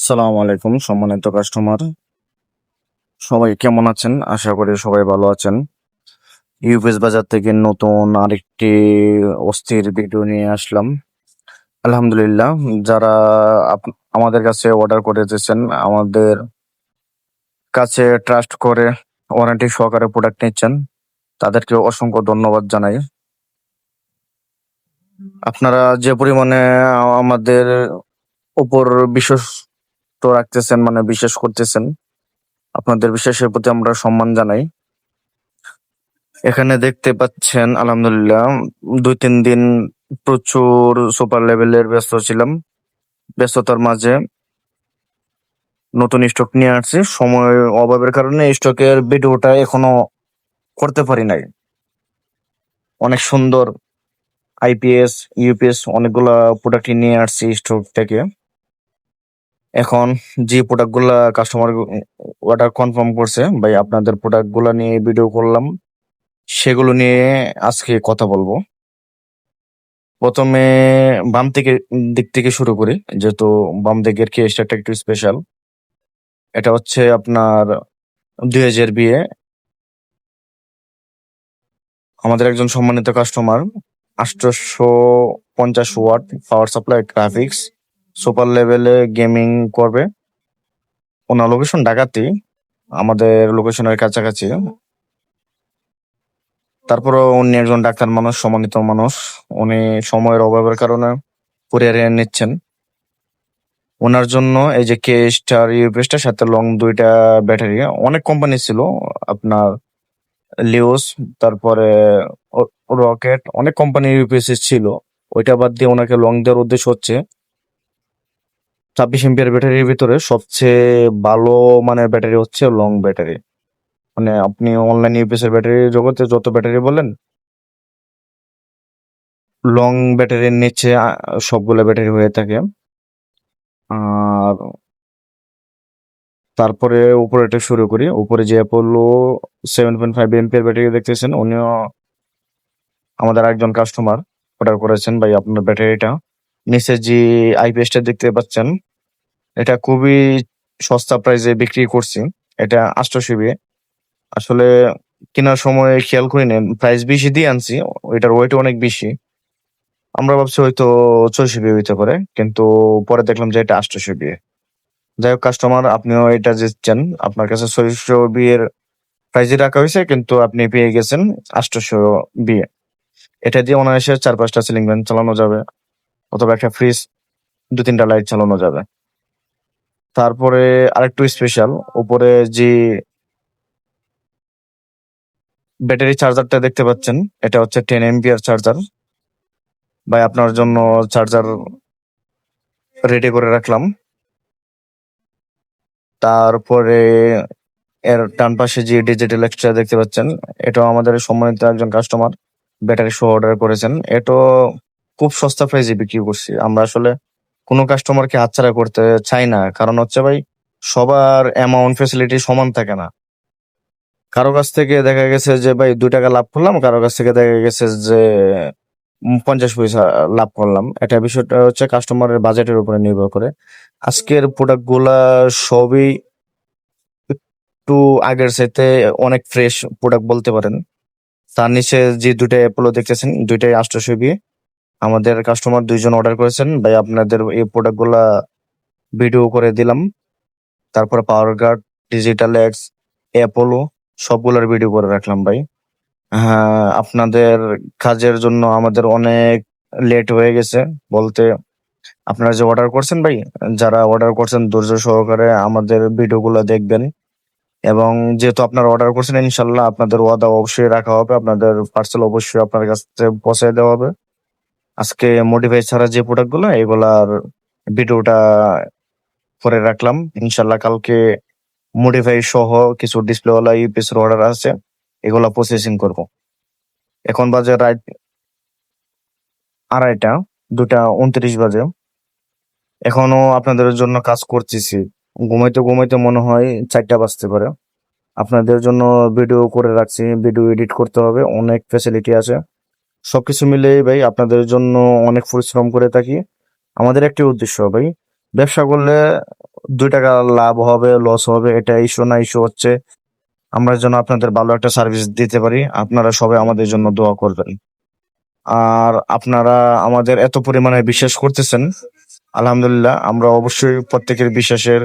সালাম আলাইকুম সম্মানিত কাস্টমার, সবাই কেমন আছেন? আশা করি সবাই ভালো আছেন। ইউপিএস বাজার থেকে নতুন আরেকটি অস্থির ভিডিও নিয়ে আসলাম। আলহামদুলিল্লাহ, যারা আমাদের কাছে অর্ডার করে দিয়েছেন, আমাদের কাছে ট্রাস্ট করে ওয়ারেন্টি সহকারে প্রোডাক্ট নিচ্ছেন, তাদেরকে অসংখ্য ধন্যবাদ জানাই। আপনারা যে পরিমাণে আমাদের উপর বিশ্বস্ত রাখতেছেন, মানে বিশ্বাস করতেছেন, আপনাদের বিশ্বাসের প্রতি আমরা সম্মান জানাই। এখানে দেখতে পাচ্ছেন আলহামদুলিল্লাহ 2-3 দিন প্রচুর সুপার লেভেলের ব্যস্ত ছিলাম। ব্যস্ততার মাঝে নতুন স্টক নিয়ে আসছি। সময় অভাবের কারণে স্টকের ভিডিওটা এখনো করতে পারি নাই। অনেক সুন্দর আইপিএস, ইউপিএস অনেকগুলা প্রোডাক্ট নিয়ে আসছি স্টক থেকে। এখন যে প্রোডাক্টগুলা কাস্টমার অর্ডার কনফার্ম করছে, ভাই আপনাদের প্রোডাক্টগুলা নিয়ে ভিডিও করলাম, সেগুলো নিয়ে আজকে কথা বলবো। প্রথমে দিক থেকে শুরু করি, যেহেতু বাম দিকের কেসটা একটু স্পেশাল। এটা হচ্ছে আপনার 2000 বিয়ে, আমাদের একজন সম্মানিত customer, 850 watt power supply, graphics, super লেভেলে গেমিং করবে। ওনার লোকেশন ঢাকাতেই, আমাদের লোকেশনের কাছাকাছি। তারপরেও উনি একজন ডাক্তার মানুষ, সম্মানিত মানুষ। উনি সময়ের অভাবের কারণে কুরিয়ারে নিচ্ছেন। ওনার জন্য এই যে কে স্টার ইউপিএসটার সাথে লং 2টা ব্যাটারি, অনেক কোম্পানি ছিল আপনার, লিওস, তারপরে রকেট, অনেক কোম্পানির ইউপিএস ছিল। ওইটা বাদ দিয়ে ওনাকে লং দেওয়ার উদ্দেশ্য হচ্ছে 26 এমপিয়ার ব্যাটারির ভিতরে সবচেয়ে ভালো মানের ব্যাটারি হচ্ছে লং ব্যাটারি। মানে আপনি অনলাইন ইউপিএস এর ব্যাটারি জগতে যত ব্যাটারি বলেন, লং ব্যাটারির নিচে সবগুলো ব্যাটারি হয়ে থাকে। আর তারপরে উপরে এটা শুরু করি। উপরে যে অ্যাপোলো 7.5 এমপিয়ার ব্যাটারি দেখতেছেন, উনিও আমাদের একজন কাস্টমার অর্ডার করেছেন। ভাই আপনার ব্যাটারিটা, নিচে যে আইপিএসটা দেখতে পাচ্ছেন, এটা খুবই সস্তা প্রাইসে বিক্রি করছি। এটা 800 আসলে কেনার সময় খেয়াল করি নেন, প্রাইস বেশি দিয়ে আনছি, ওইটার ওয়েট অনেক বেশি। আমরা ভাবছি হয়তো 600 হইতে পারে, কিন্তু পরে দেখলাম যে এটা 800। যাই হোক কাস্টমার, আপনিও এটা দিচ্ছেন, আপনার কাছে 600 প্রাইজে রাখা হয়েছে, কিন্তু আপনি পেয়ে গেছেন 800। এটা দিয়ে অনায়াসে 4-5টা সিলিং ফ্যান চালানো যাবে, অথবা একটা ফ্রিজ, 2-3টা লাইট চালানো যাবে। তারপরে আরেকটু স্পেশাল, উপরে যে ব্যাটারি চার্জারটা দেখতে পাচ্ছেন, এটা হচ্ছে 10 এমপিয়ার চার্জার। ভাই আপনার জন্য চার্জার রেডি করে রাখলাম। তারপরে এর ডান পাশে যে ডিজিটাল এক্সট্রা দেখতে পাচ্ছেন, এটাও আমাদের সম্মানিত একজন কাস্টমার ব্যাটারি সহ অর্ডার করেছেন। এটা খুব সস্তা প্রাইসে বিক্রি করছি। আমরা আসলে কোনো কাস্টমারকে হাতছাড়া করতে চাই না, কারণ হচ্ছে ভাই সবার অ্যামাউন্ট ফেসিলিটি সমান থাকে না। কারো কাছ থেকে দেখা গেছে যে ভাই 2 টাকা লাভ করলাম, কারো কাছ থেকে দেখা গেছে যে 50 পয়সা লাভ করলাম। এটা বিষয়টা হচ্ছে কাস্টমারের বাজেটের উপরে নির্ভর করে। আজকের প্রোডাক্ট গুলা সবই একটু আগের চাইতে অনেক ফ্রেশ প্রোডাক্ট বলতে পারেন। তার নিচে যে 2টা অ্যাপোলো দেখতেছেন, 2টাই 800 আমাদের কাস্টমার 2জন অর্ডার করেছেন। ভাই আপনাদের এই প্রোডাক্ট গুলা ভিডিও করে দিলাম। তারপরে পাওয়ার গার্ড, ডিজিটাল এক্স, অ্যাপোলো সবগুলোর ভিডিও করে রাখলাম ভাই। হ্যাঁ, আপনাদের কাজের জন্য আমাদের অনেক লেট হয়ে গেছে বলতে। আপনারা যে অর্ডার করছেন ভাই, যারা অর্ডার করছেন ধৈর্য সহকারে আমাদের ভিডিওগুলো দেখবেন, এবং যেহেতু আপনারা অর্ডার করছেন, ইনশাল্লাহ আপনাদের ওয়াদা অবশ্যই রাখা হবে, আপনাদের পার্সেল অবশ্যই আপনার কাছে পৌঁছে দেওয়া হবে। আজকে মডিফাই ছাড়া যে প্রোডাক্টগুলো, এগুলার ভিডিওটা করে রাখলাম। ইনশাল্লাহ কালকে মডিফাই সহ কিছু ডিসপ্লেওয়ালা ইউপিএস অর্ডার আছে, এগুলা প্রসেসিং করব। এখন বাজে রাত 2:30, 2:29 বাজে। এখনো আপনাদের জন্য কাজ করতেছি। ঘুমাইতে ঘুমাইতে মনে হয় 4টা বাজতে পারে। আপনাদের জন্য ভিডিও করে রাখছি, ভিডিও এডিট করতে হবে, অনেক ফ্যাসিলিটি আছে। সবকিছু মিলেই ভাই আপনাদের জন্য অনেক পরিশ্রম করে থাকি। আমাদের একটি উদ্দেশ্য ভাই, ব্যবসা করলে 2 টাকা লাভ হবে লস হবে এটা ইস্যু না, ইস্যু হচ্ছে আমরা যেন আপনাদের ভালো একটা সার্ভিস দিতে পারি। আপনারা সবাই আমাদের জন্য দোয়া করবেন। আর আপনারা আমাদের এত পরিমাণে বিশ্বাস করতেছেন, আলহামদুলিল্লাহ। আমরা অবশ্যই প্রত্যেকের বিশ্বাসের